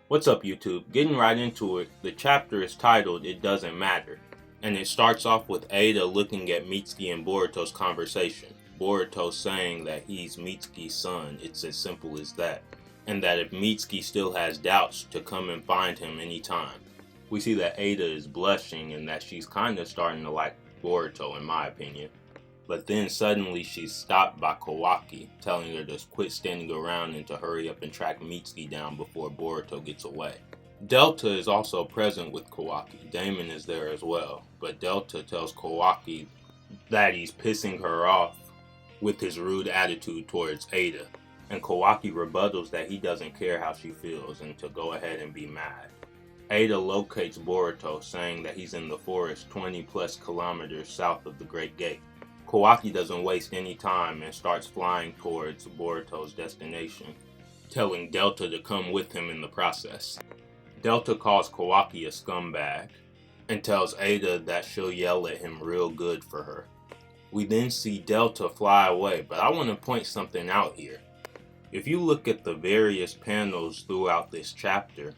What's up, YouTube? Getting right into it, the chapter is titled It Doesn't Matter, and it starts off with Eida looking at Mitsuki and Boruto's conversation. Boruto saying that he's Mitsuki's son, it's as simple as that, and that if Mitsuki still has doubts, to come and find him anytime. We see that Eida is blushing and that she's kinda starting to like Boruto, in my opinion. But then suddenly she's stopped by Kawaki, telling her to quit standing around and to hurry up and track Mitsuki down before Boruto gets away. Delta is also present with Kawaki. Damon is there as well, but Delta tells Kawaki that he's pissing her off with his rude attitude towards Eida, and Kawaki rebuttals that he doesn't care how she feels and to go ahead and be mad. Eida locates Boruto, saying that he's in the forest 20 plus kilometers south of the Great Gate. Kawaki doesn't waste any time and starts flying towards Boruto's destination, telling Delta to come with him in the process. Delta calls Kawaki a scumbag and tells Eida that she'll yell at him real good for her. We then see Delta fly away, but I want to point something out here. If you look at the various panels throughout this chapter,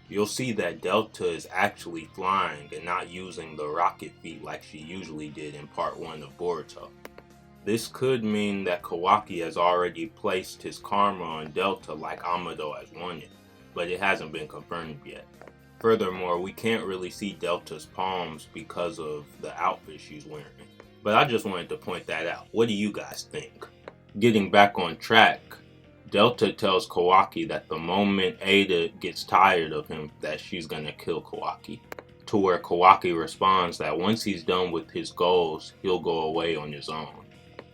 you'll see that Delta is actually flying and not using the rocket feet like she usually did in part 1 of Boruto. This could mean that Kawaki has already placed his karma on Delta like Amado has wanted, but it hasn't been confirmed yet. Furthermore, we can't really see Delta's palms because of the outfit she's wearing. But I just wanted to point that out. What do you guys think? Getting back on track, Delta tells Kawaki that the moment Eida gets tired of him, that she's gonna kill Kawaki. To where Kawaki responds that once he's done with his goals, he'll go away on his own.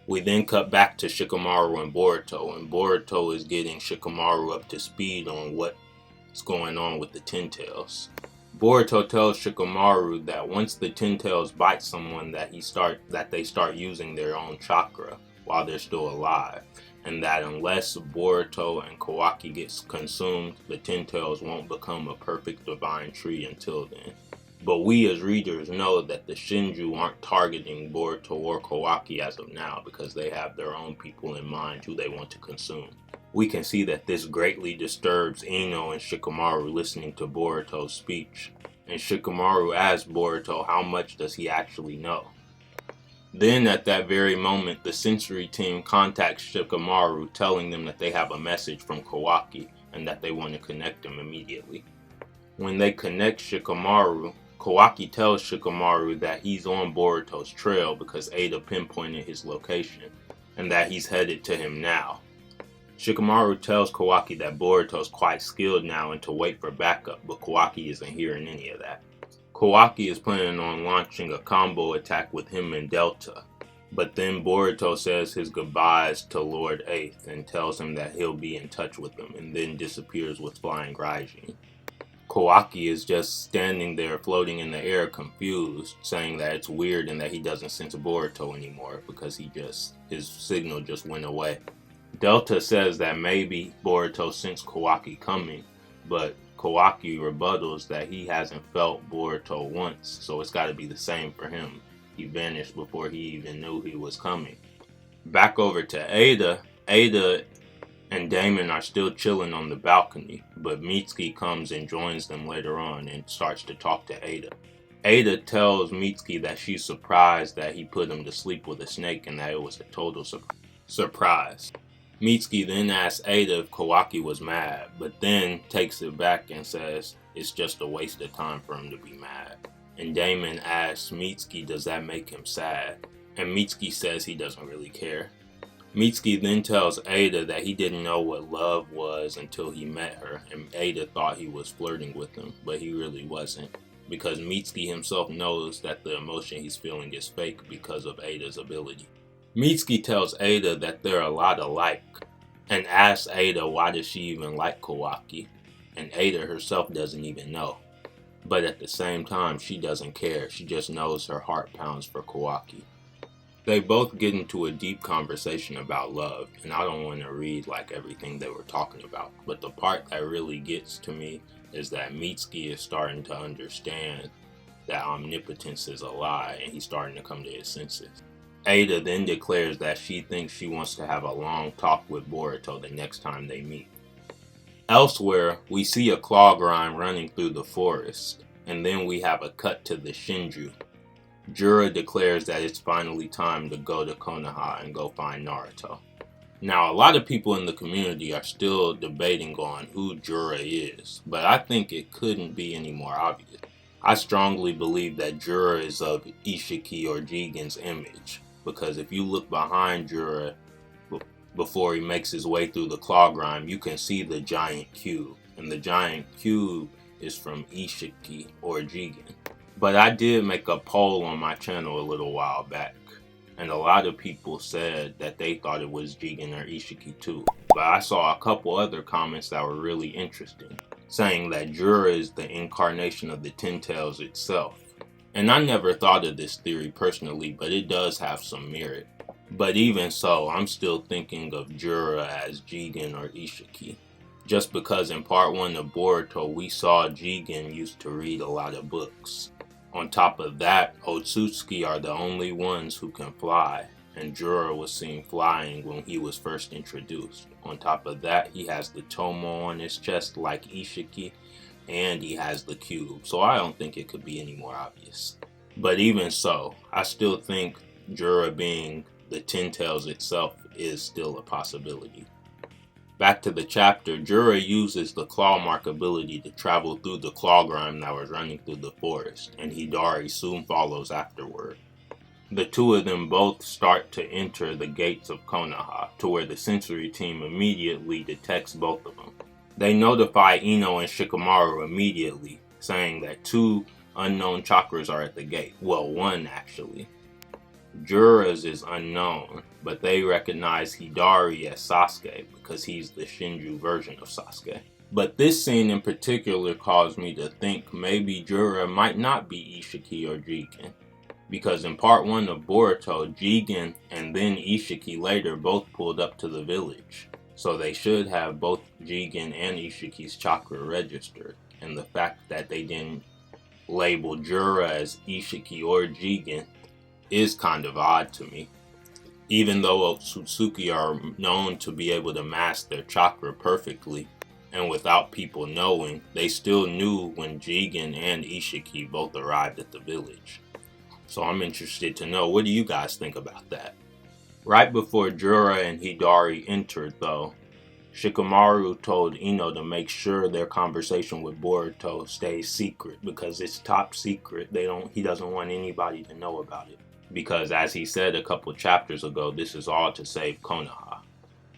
We then cut back to Shikamaru and Boruto is getting Shikamaru up to speed on what's going on with the Ten Tails. Boruto tells Shikamaru that once the Ten Tails bite someone that they start using their own chakra while they're still alive, and that unless Boruto and Kawaki gets consumed, the Ten Tails won't become a perfect divine tree until then. But we as readers know that the SHINJU aren't targeting Boruto or Kawaki as of now because they have their own people in mind who they want to consume. We can see that this greatly disturbs Ino and Shikamaru listening to Boruto's speech, and Shikamaru asks Boruto how much does he actually know. Then at that very moment, the sensory team contacts Shikamaru telling them that they have a message from Kawaki and that they want to connect him immediately. When they connect Shikamaru, Kawaki tells Shikamaru that he's on Boruto's trail because Eida pinpointed his location and that he's headed to him now. Shikamaru tells Kawaki that Boruto's quite skilled now and to wait for backup, but Kawaki isn't hearing any of that. Kawaki is planning on launching a combo attack with him and Delta, but then Boruto says his goodbyes to Lord Eighth and tells him that he'll be in touch with him and then disappears with Flying Raijin. Kawaki is just standing there floating in the air confused, saying that it's weird and that he doesn't sense Boruto anymore because his signal just went away. Delta says that maybe Boruto sensed Kawaki coming, but Kawaki rebuttals that he hasn't felt Boruto once, so it's gotta be the same for him. He vanished before he even knew he was coming. Back over to Eida. Eida and Damon are still chilling on the balcony, but Mitsuki comes and joins them later on and starts to talk to Eida. Eida tells Mitsuki that she's surprised that he put him to sleep with a snake and that it was a total surprise. Mitsuki then asks Eida if Kawaki was mad, but then takes it back and says it's just a waste of time for him to be mad. And Damon asks Mitsuki does that make him sad, and Mitsuki says he doesn't really care. Mitsuki then tells Eida that he didn't know what love was until he met her, and Eida thought he was flirting with him, but he really wasn't, because Mitsuki himself knows that the emotion he's feeling is fake because of Eida's ability. Mitsuki tells Eida that they're a lot alike, and asks Eida why does she even like Kawaki, and Eida herself doesn't even know. But at the same time, she doesn't care, she just knows her heart pounds for Kawaki. They both get into a deep conversation about love, and I don't want to read like everything they were talking about, but the part that really gets to me is that Mitsuki is starting to understand that omnipotence is a lie, and he's starting to come to his senses. Eida then declares that she thinks she wants to have a long talk with Boruto the next time they meet. Elsewhere, we see a claw grind running through the forest, and then we have a cut to the Shinju. Jura declares that it's finally time to go to Konoha and go find Naruto. Now, a lot of people in the community are still debating on who Jura is, but I think it couldn't be any more obvious. I strongly believe that Jura is of Ishiki or Jigen's image, because if you look behind Jura before he makes his way through the claw grind, you can see the giant cube, and the giant cube is from Ishiki or Jigen. But I did make a poll on my channel a little while back, and a lot of people said that they thought it was Jigen or Ishiki too. But I saw a couple other comments that were really interesting, saying that Jura is the incarnation of the Ten Tails itself. And I never thought of this theory personally, but it does have some merit. But even so, I'm still thinking of Jura as Jigen or Ishiki. Just because in part 1 of Boruto, we saw Jigen used to read a lot of books. On top of that, Otsutsuki are the only ones who can fly, and Jura was seen flying when he was first introduced. On top of that, he has the tomo on his chest like Ishiki, and he has the cube, so I don't think it could be any more obvious. But even so, I still think Jura being the Ten Tails itself is still a possibility. Back to the chapter, Jura uses the claw mark ability to travel through the claw grind that was running through the forest, and Hidari soon follows afterward. The two of them both start to enter the gates of Konoha, to where the sensory team immediately detects both of them. They notify Ino and Shikamaru immediately, saying that 2 unknown chakras are at the gate. Well, 1 actually. Jura's is unknown, but they recognize Hidari as Sasuke because he's the Shinju version of Sasuke. But this scene in particular caused me to think maybe Jura might not be Ishiki or Jigen, because in part 1 of Boruto, Jigen and then Ishiki later both pulled up to the village, so they should have both Jigen and Ishiki's chakra registered, and the fact that they didn't label Jura as Ishiki or Jigen is kind of odd to me. Even though Otsutsuki are known to be able to mask their chakra perfectly, and without people knowing, they still knew when Jigen and Ishiki both arrived at the village. So I'm interested to know, what do you guys think about that? Right before Jura and Hidari entered though, Shikamaru told Ino to make sure their conversation with Boruto stays secret because it's top secret. He doesn't want anybody to know about it. Because as he said a couple chapters ago, this is all to save Konoha.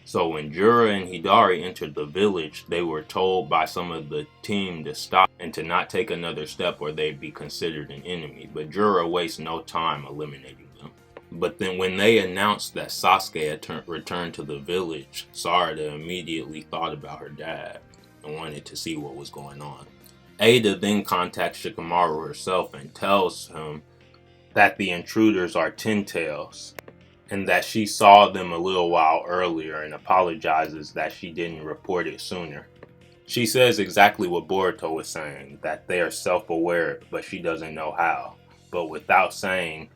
So when Jura and Hidari entered the village, they were told by some of the team to stop and to not take another step or they'd be considered an enemy. But Jura wastes no time eliminating them. But then when they announced that Sasuke had returned to the village, Sarada immediately thought about her dad and wanted to see what was going on. Eida then contacts Shikamaru herself and tells him that the intruders are Ten Tails, and that she saw them a little while earlier and apologizes that she didn't report it sooner. She says exactly what Boruto was saying, that they are self-aware, but she doesn't know how. But without saying,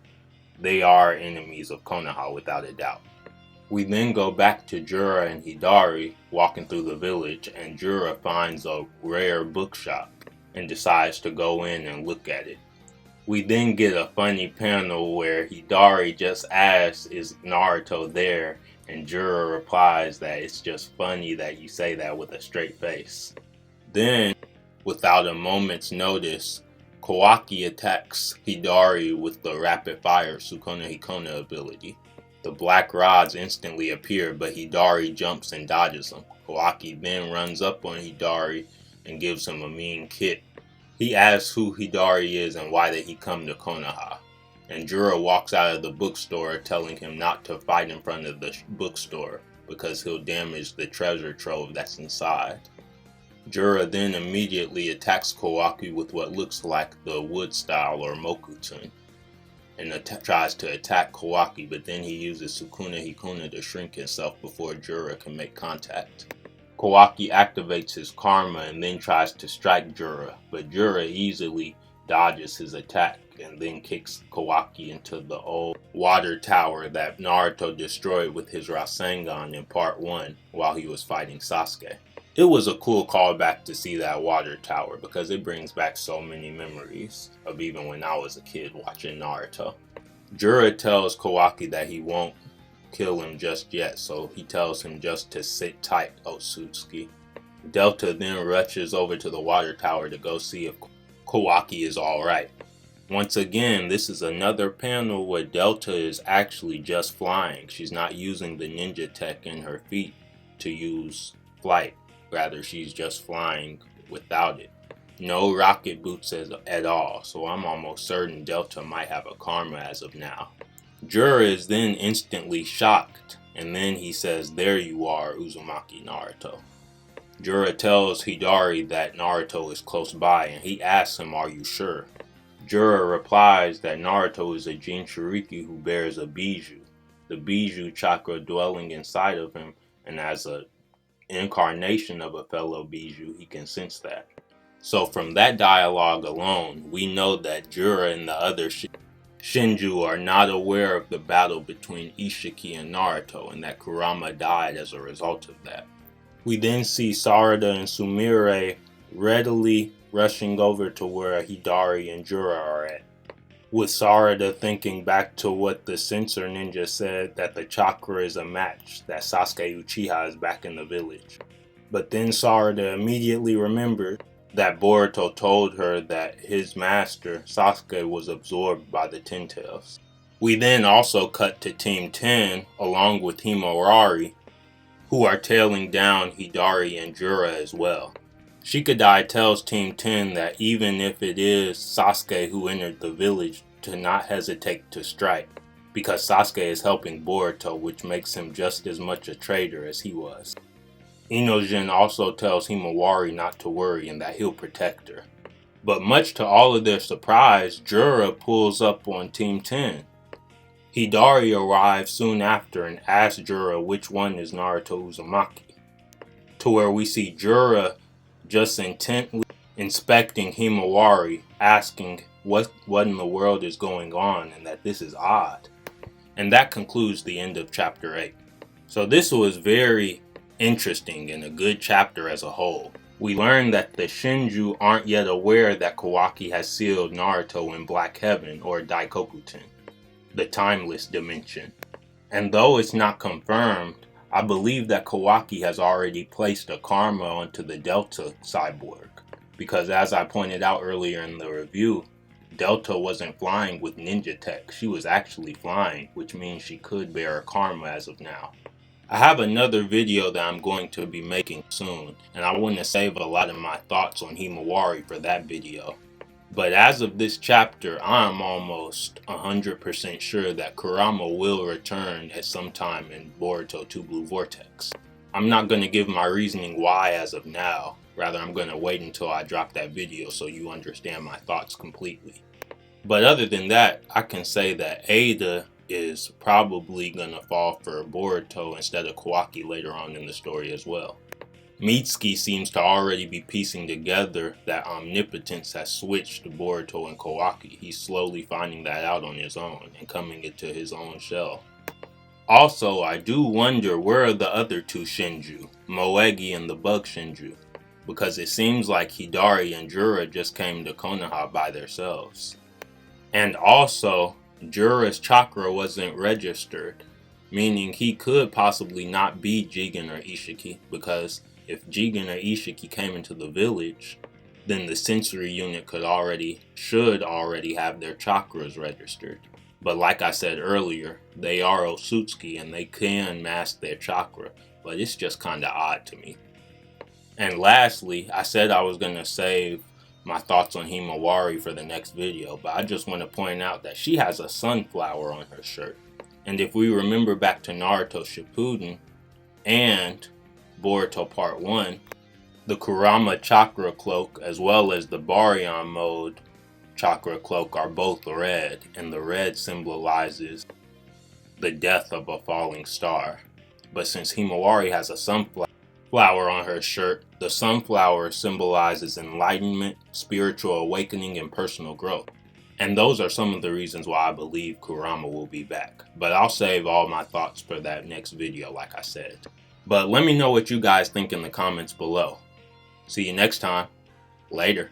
they are enemies of Konoha without a doubt. We then go back to Jura and Hidari walking through the village, and Jura finds a rare bookshop and decides to go in and look at it. We then get a funny panel where Hidari just asks, is Naruto there? And Jura replies that it's just funny that you say that with a straight face. Then, without a moment's notice, Kawaki attacks Hidari with the rapid fire Sukuna Hikona ability. The black rods instantly appear, but Hidari jumps and dodges them. Kawaki then runs up on Hidari and gives him a mean kick. He asks who Hidari is and why did he come to Konoha. And Jura walks out of the bookstore telling him not to fight in front of the bookstore because he'll damage the treasure trove that's inside. Jura then immediately attacks Kawaki with what looks like the wood style or Mokutun and tries to attack Kawaki, but then he uses Sukuna Hikuna to shrink himself before Jura can make contact. Kawaki activates his karma and then tries to strike Jura, but Jura easily dodges his attack and then kicks Kawaki into the old water tower that Naruto destroyed with his Rasengan in part 1 while he was fighting Sasuke. It was a cool callback to see that water tower because it brings back so many memories of even when I was a kid watching Naruto. Jura tells Kawaki that he won't kill him just yet, so he tells him just to sit tight, Otsutsuki. Delta then rushes over to the water tower to go see if Kawaki is alright. Once again, this is another panel where Delta is actually just flying. She's not using the ninja tech in her feet to use flight. Rather, she's just flying without it. No rocket boots at all, so I'm almost certain Delta might have a karma as of now. Jura is then instantly shocked, and then he says, "There you are, Uzumaki Naruto." Jura tells Hidari that Naruto is close by, and he asks him, "Are you sure?" Jura replies that Naruto is a Jinchuriki who bears a Biju, the Biju chakra dwelling inside of him, and as an incarnation of a fellow Biju, he can sense that. So from that dialogue alone, we know that Jura and the other Shinju are not aware of the battle between Ishiki and Naruto, and that Kurama died as a result of that. We then see Sarada and Sumire readily rushing over to where Hidari and Jura are at, with Sarada thinking back to what the censor ninja said, that the chakra is a match, that Sasuke Uchiha is back in the village. But then Sarada immediately remembered that Boruto told her that his master, Sasuke, was absorbed by the Ten Tails. We then also cut to Team 10 along with Himawari, who are tailing down Hidari and Jura as well. Shikadai tells Team 10 that even if it is Sasuke who entered the village, to not hesitate to strike, because Sasuke is helping Boruto, which makes him just as much a traitor as he was. Inojin also tells Himawari not to worry and that he'll protect her. But much to all of their surprise, Jura pulls up on Team 10. Hidari arrives soon after and asks Jura which one is Naruto Uzumaki, to where we see Jura just intently inspecting Himawari, asking what in the world is going on and that this is odd. And that concludes the end of chapter 8. So this was very interesting and a good chapter as a whole. We learned that the Shinju aren't yet aware that Kawaki has sealed Naruto in Black Heaven, or Daikokuten, the timeless dimension. And though it's not confirmed, I believe that Kawaki has already placed a karma onto the Delta cyborg, because as I pointed out earlier in the review, Delta wasn't flying with ninja tech, she was actually flying, which means she could bear a karma as of now. I have another video that I'm going to be making soon, and I want to save a lot of my thoughts on Himawari for that video. But as of this chapter, I'm almost 100% sure that Kurama will return at some time in Boruto 2 Blue Vortex. I'm not going to give my reasoning why as of now, rather I'm going to wait until I drop that video so you understand my thoughts completely. But other than that, I can say that Eida is probably going to fall for Boruto instead of Kawaki later on in the story as well. Mitsuki seems to already be piecing together that omnipotence has switched to Boruto and Kawaki. He's slowly finding that out on his own and coming into his own shell. Also, I do wonder where are the other two Shinju, Moegi and the Bug Shinju, because it seems like Hidari and Jura just came to Konoha by themselves. And also, Jura's chakra wasn't registered, meaning he could possibly not be Jigen or Ishiki, because if Jigen or Ishiki came into the village, then the sensory unit should already have their chakras registered. But like I said earlier, they are Otsutsuki and they can mask their chakra, but it's just kinda odd to me. And lastly, I said I was gonna save my thoughts on Himawari for the next video, but I just want to point out that she has a sunflower on her shirt. And if we remember back to Naruto Shippuden and Boruto Part 1, the Kurama chakra cloak as well as the Baryon mode chakra cloak are both red, and the red symbolizes the death of a falling star. But since Himawari has a sunflower on her shirt, the sunflower symbolizes enlightenment, spiritual awakening, and personal growth. And those are some of the reasons why I believe Kurama will be back. But I'll save all my thoughts for that next video, like I said. But let me know what you guys think in the comments below. See you next time. Later.